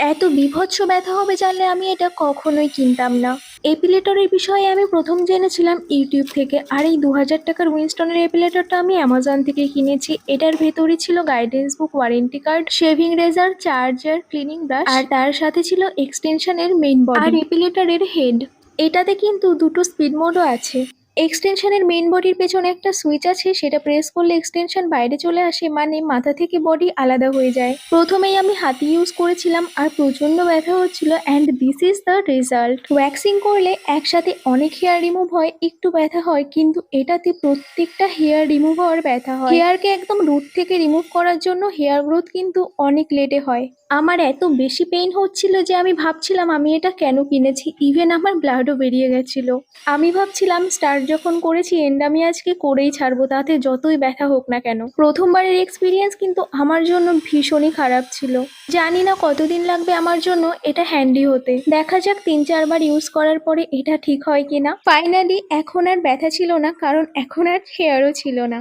এত বীভৎস ব্যথা হবে জানলে আমি এটা কখনোই কিনতাম না। এপিলেটরের বিষয়ে আমি প্রথম জেনেছিলাম ইউটিউব থেকে, আর এই 2000 টাকার উইনস্টনের এপিলেটরটা আমি অ্যামাজন থেকে কিনেছি। এটার ভেতরে ছিল গাইডেন্স বুক, ওয়ারেন্টি কার্ড, শেভিং রেজার, চার্জার, ক্লিনিং ব্রাশ, আর তার সাথে ছিল এক্সটেনশনের মেইন বডি আর এপিলেটরের হেড। এটাতে কিন্তু দুটো স্পিড মোডও আছে। এক্সটেনশনের মেইন বডির পেছনে একটা সুইচ আছে, সেটা প্রেস করলে এক্সটেনশন বাইরে চলে আসে, মানে মাথা থেকে বডি আলাদা হয়ে যায়। প্রথমেই আমি হাতি ইউজ করেছিলাম আর প্রচন্ড ব্যথা হচ্ছিল, and this is the result. Waxing করলে একসাথে অনেক হেয়ার রিমুভ হয়, একটু ব্যথা হয়, কিন্তু এটাতে প্রত্যেকটা হেয়ার রিমুভ হওয়ার ব্যথা হয়। হেয়ারকে একদম রুট থেকে রিমুভ করার জন্য হেয়ার গ্রোথ কিন্তু অনেক লেটে হয়। আমার এত বেশি পেইন হচ্ছিল যে আমি ভাবছিলাম আমি এটা কেন কিনেছি, ইভেন আমার ব্লাডও বেরিয়ে গেছিল। আমি ভাবছিলাম স্টার্ট যখন করেছি এন্ড আমি আজকে করেই ছাড়বো, তাতে যতই ব্যথা হোক না কেন। প্রথমবারের এক্সপিরিয়েন্স কিন্তু আমার জন্য ভীষণই খারাপ ছিল। জানি না কতদিন লাগবে আমার জন্য এটা হ্যান্ডি হতে, দেখা যাক 3-4 বার ইউজ করার পরে এটা ঠিক হয় কিনা। ফাইনালি এখন আর ব্যথা ছিল না, কারণ এখন আর হেয়ারও ছিল না।